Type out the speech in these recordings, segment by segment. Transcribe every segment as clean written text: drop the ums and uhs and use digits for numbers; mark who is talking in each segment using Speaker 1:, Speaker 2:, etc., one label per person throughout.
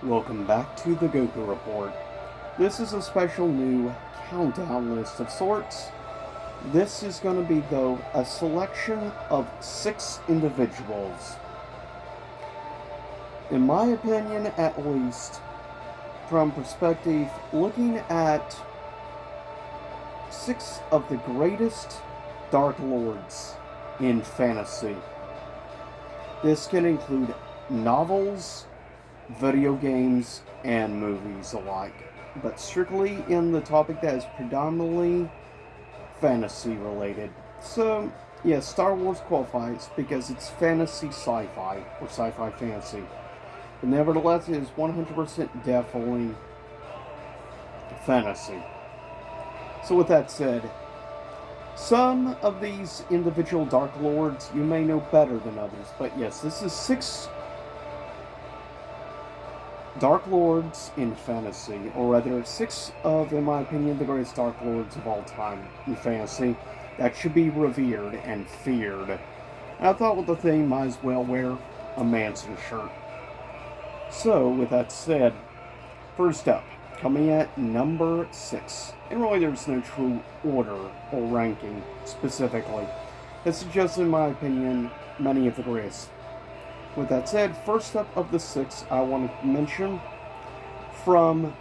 Speaker 1: Welcome back to the Goku Report. This is a special new countdown list of sorts. This is going to be, though, a selection of 6 individuals. In my opinion, at least, from perspective, looking at 6 of the greatest Dark Lords in fantasy. This can include novels, video games, and movies alike, but strictly in the topic that is predominantly fantasy related. So, yes, Star Wars qualifies because it's fantasy sci fi or sci fi fantasy. But nevertheless, it is 100% definitely fantasy. So, with that said, some of these individual Dark Lords you may know better than others, but yes, this is 6 Dark Lords in fantasy, or rather 6 of, in my opinion, the greatest Dark Lords of all time in fantasy that should be revered and feared. And I thought with the theme, might as well wear a Manson shirt. So, with that said, first up, coming at number 6, and really there's no true order or ranking specifically. This is just, in my opinion, many of the greatest. With that said, first up of the 6 I want to mention from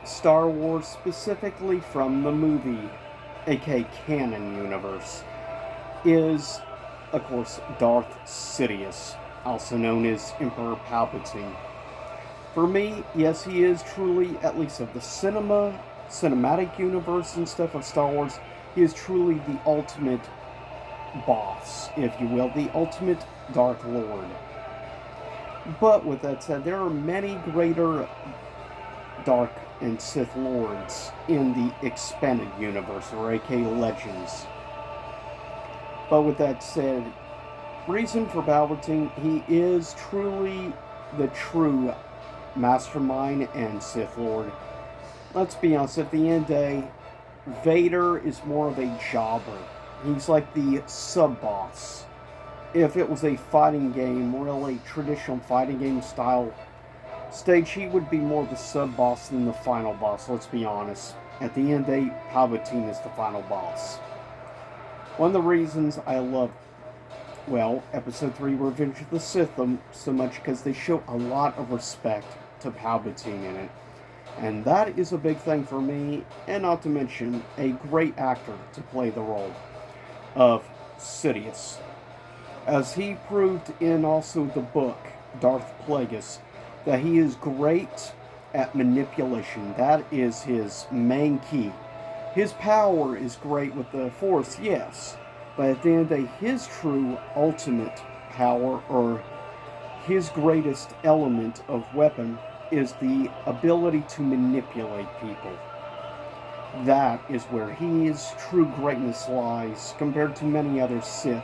Speaker 1: Star Wars, specifically from the movie, aka canon universe, is, of course, Darth Sidious, also known as Emperor Palpatine. For me, yes, he is truly, at least of the cinematic universe and stuff of Star Wars, he is truly the ultimate boss, if you will, the ultimate Dark Lord. But with that said, there are many greater Dark and Sith Lords in the expanded universe, or aka Legends. But with that said, reason for Palpatine, he is truly the true mastermind and Sith Lord. Let's be honest, at the end of the day, Vader is more of a jobber. He's like the sub-boss. If it was a fighting game, really traditional fighting game style stage, he would be more of the sub-boss than the final boss, let's be honest. At the end of the day, Palpatine is the final boss. One of the reasons I love, well, Episode 3 Revenge of the Sith so much because they show a lot of respect to Palpatine in it. And that is a big thing for me, and not to mention a great actor to play the role of Sidious. As he proved in also the book, Darth Plagueis, that he is great at manipulation. That is his main key. His power is great with the Force, yes, but at the end of the day, his true ultimate power, or his greatest element of weapon, is the ability to manipulate people. That is where his true greatness lies compared to many other Sith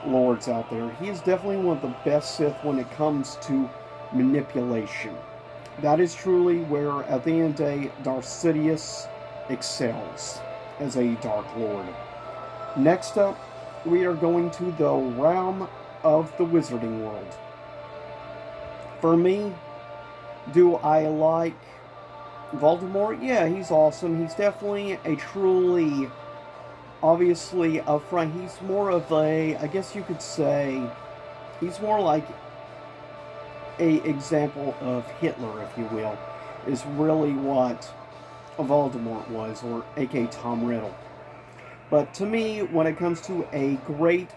Speaker 1: Lords out there. He is definitely one of the best Sith when it comes to manipulation. That is truly where, at the end of the day, Darth Sidious excels as a Dark Lord. Next up, we are going to the realm of the Wizarding World. For me, do I like Voldemort? Yeah, he's awesome. He's definitely a truly, obviously, upfront. He's more of a, I guess you could say, he's more like a example of Hitler, if you will, is really what Voldemort was, or aka Tom Riddle. But to me, when it comes to a great,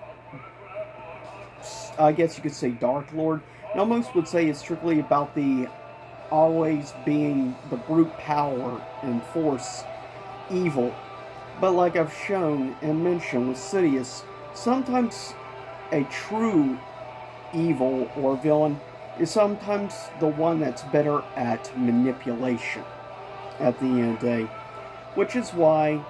Speaker 1: I guess you could say, Dark Lord, I almost would say it's strictly about the always being the brute power and force evil. But like I've shown and mentioned with Sidious, sometimes a true evil or villain is sometimes the one that's better at manipulation at the end of the day. Which is why,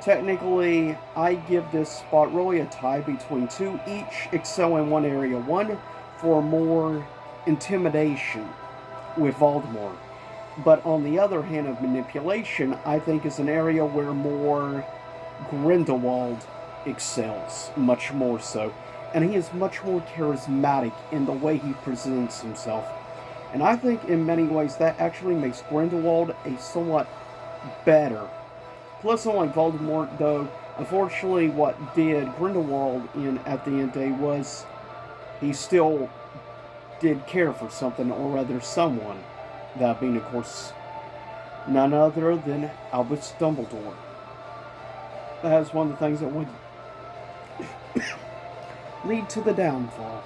Speaker 1: technically, I give this spot really a tie between 2, each excel in one area. One for more intimidation with Voldemort. But on the other hand of manipulation, I think is an area where more Grindelwald excels, much more so. And he is much more charismatic in the way he presents himself. And I think in many ways that actually makes Grindelwald a somewhat better. Plus, unlike Voldemort, though, unfortunately, what did Grindelwald in at the end of the day was he still did care for something, or rather someone. That being, of course, none other than Albus Dumbledore. That is one of the things that would lead to the downfall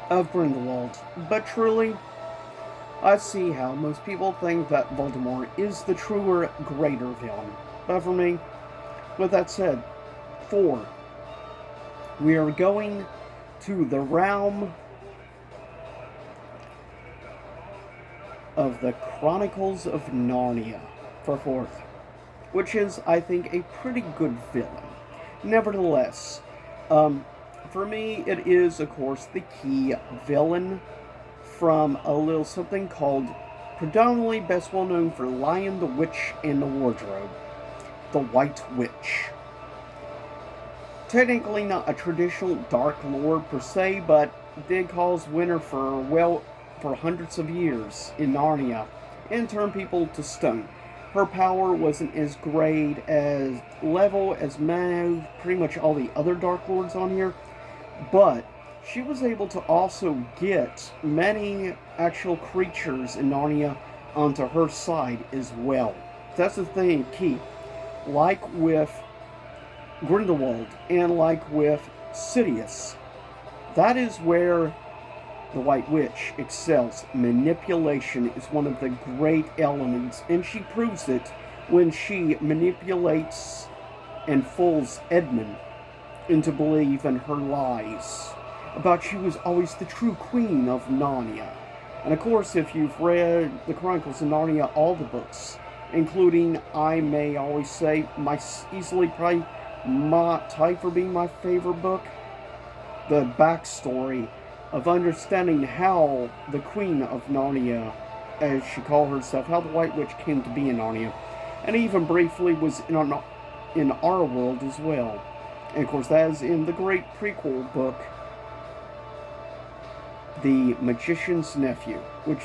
Speaker 1: of Grindelwald. But truly, I see how most people think that Voldemort is the truer, greater villain. But for me, with that said, 4. We are going to the realm of the Chronicles of Narnia for 4th, which is, I think, a pretty good villain. Nevertheless, for me, it is, of course, the key villain from a little something called, predominantly best well known for Lion, the Witch, and the Wardrobe, the White Witch. Technically not a traditional Dark Lord per se, but did cause winter for hundreds of years in Narnia and turn people to stone. Her power wasn't as great as level as pretty much all the other Dark Lords on here, but she was able to also get many actual creatures in Narnia onto her side as well. That's the thing, key. Like with Grindelwald and like with Sidious, that is where the White Witch excels. Manipulation is one of the great elements, and she proves it when she manipulates and fools Edmund into believing her lies about she was always the true queen of Narnia. And of course, if you've read the Chronicles of Narnia, all the books, including, I may always say, easily probably tied for being my favorite book, the backstory of understanding how the Queen of Narnia, as she called herself, how the White Witch came to be in Narnia, and even briefly was in our world as well. And of course, that is in the great prequel book, The Magician's Nephew, which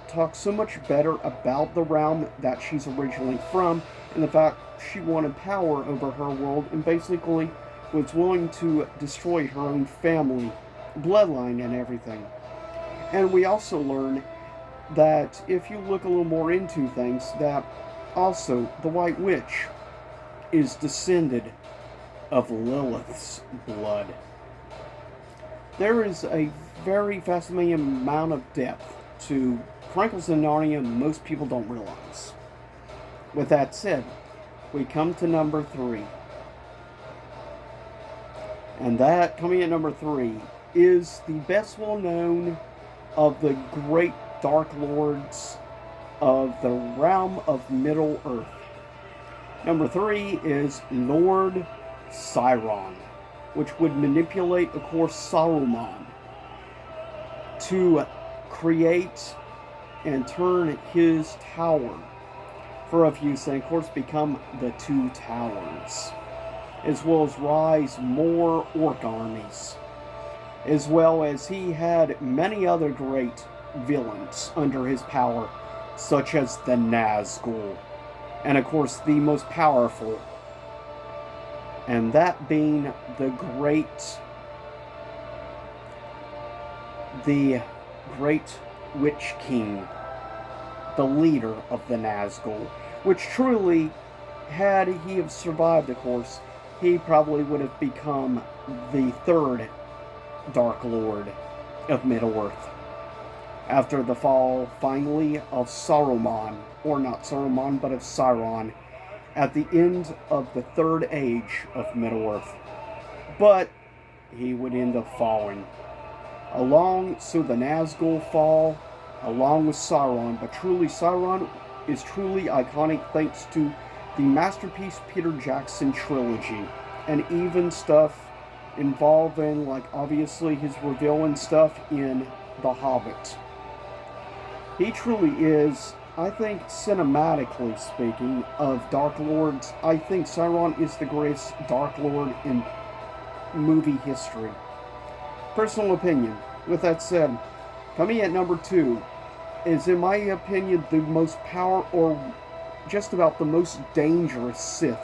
Speaker 1: talks so much better about the realm that she's originally from, and the fact she wanted power over her world, and basically was willing to destroy her own family, bloodline, and everything. And we also learn that if you look a little more into things, that also the White Witch is descended of Lilith's blood. There is a very fascinating amount of depth to Chronicles of Narnia most people don't realize. With that said, we come to number 3. And that, coming at number 3, is the best well known of the great Dark Lords of the realm of Middle Earth. Number 3 is Lord Sauron, which would manipulate, of course, Saruman to create and turn his tower for a few and of course become the Two Towers, as well as rise more orc armies, as well as he had many other great villains under his power, such as the Nazgul, and of course the most powerful, and that being the great Witch King, the leader of the Nazgul, which truly, had he have survived, of course, he probably would have become the 3rd Dark Lord of Middle-earth. After the fall, finally, of Saruman, or not Saruman, but of Sauron, at the end of the 3rd age of Middle-earth. But he would end up falling. So the Nazgul fall, along with Sauron, but truly Sauron is truly iconic thanks to the masterpiece Peter Jackson trilogy, and even stuff involving, like, obviously his revealing stuff in The Hobbit. He truly is, I think, cinematically speaking, of Dark Lords, I think Sauron is the greatest Dark Lord in movie history. Personal opinion. With that said, Coming at number 2 is, in my opinion, the most power, or just about the most dangerous Sith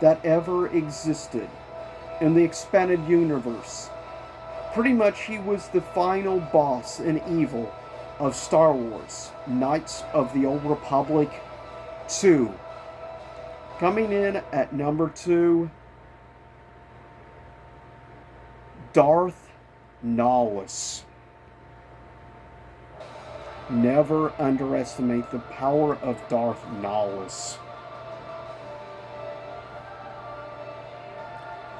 Speaker 1: that ever existed in the expanded universe. Pretty much, he was the final boss and evil of Star Wars, Knights of the Old Republic 2. Coming in at number 2, Darth Nihilus. Never underestimate the power of Darth Nihilus.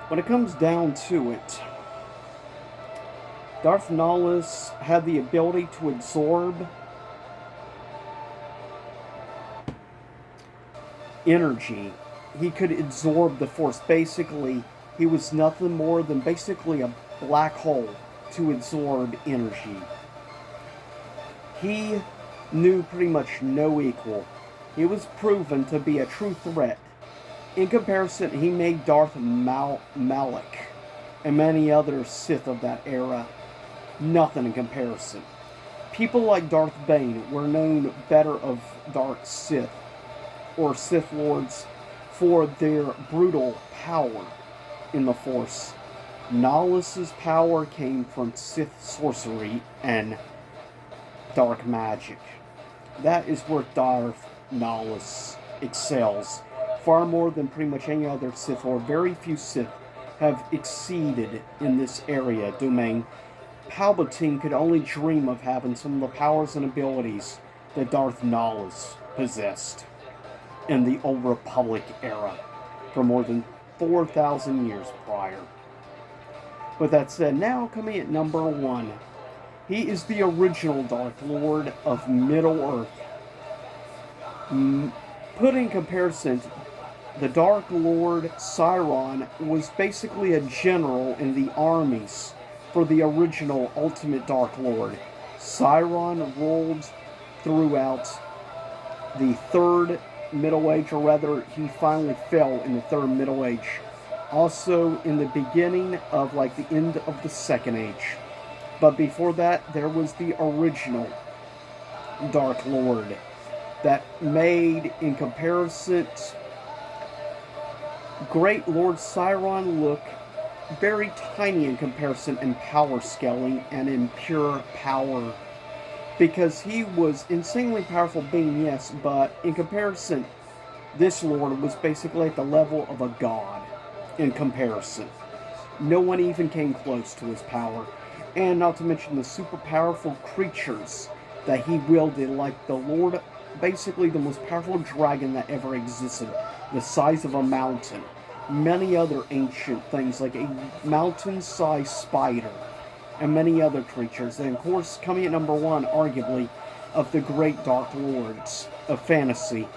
Speaker 1: When it comes down to it, Darth Nihilus had the ability to absorb energy. He could absorb the Force. Basically, he was nothing more than basically a black hole to absorb energy. He knew pretty much no equal. He was proven to be a true threat. In comparison, he made Darth Malak and many other Sith of that era nothing in comparison. People like Darth Bane were known better of dark Sith or Sith Lords for their brutal power in the Force. Nihilus's power came from Sith sorcery and dark magic. That is where Darth Nihilus excels, far more than pretty much any other Sith, or very few Sith have exceeded in this area domain. Palpatine could only dream of having some of the powers and abilities that Darth Nihilus possessed in the Old Republic era for more than 4,000 years prior. With that said, now coming at number 1, he is the original Dark Lord of Middle Earth. Put in comparison, the Dark Lord Sciron was basically a general in the armies for the original Ultimate Dark Lord. Sciron ruled throughout the Third Middle Age, or rather, he finally fell in the Third Middle Age. Also, in the beginning of the end of the Second Age. But before that, there was the original Dark Lord that made, in comparison, Great Lord Sciron look very tiny in comparison in power scaling and in pure power. Because he was insanely powerful being, yes, but in comparison, this Lord was basically at the level of a god in comparison. No one even came close to his power. And not to mention the super powerful creatures that he wielded, like the Lord, basically the most powerful dragon that ever existed, the size of a mountain. Many other ancient things, like a mountain-sized spider, and many other creatures. And of course, coming at number 1, arguably, of the great Dark Lords of fantasy,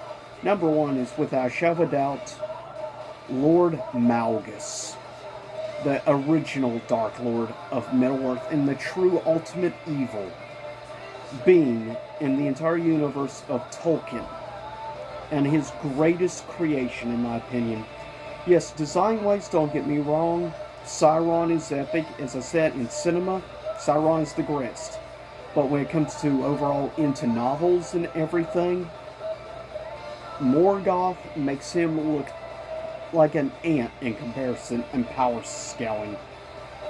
Speaker 1: number 1 is, without a shadow of a doubt, Lord Malgus, the original Dark Lord of Middle-earth, and the true ultimate evil being in the entire universe of Tolkien, and his greatest creation, in my opinion. Yes, design-wise, don't get me wrong, Sciron is epic. As I said, in cinema, Sciron is the greatest. But when it comes to overall into novels and everything, Morgoth makes him look like an ant in comparison and power scaling.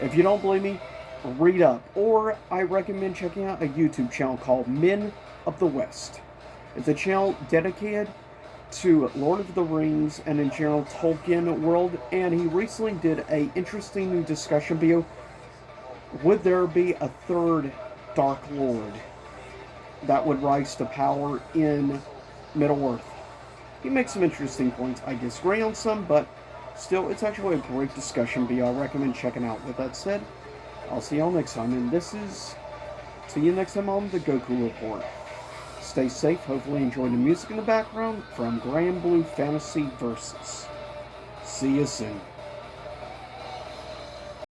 Speaker 1: If you don't believe me, read up. Or I recommend checking out a YouTube channel called Men of the West. It's a channel dedicated to Lord of the Rings and in general Tolkien world, and he recently did a interesting new discussion video. Would there be a third Dark Lord that would rise to power in Middle-earth? He makes some interesting points. I disagree on some, but still, it's actually a great discussion video. I recommend checking out. With that said, I'll see y'all next time, and see you next time on the Goku Report. Stay safe, hopefully enjoy the music in the background from Grand Blue Fantasy Versus. See you soon.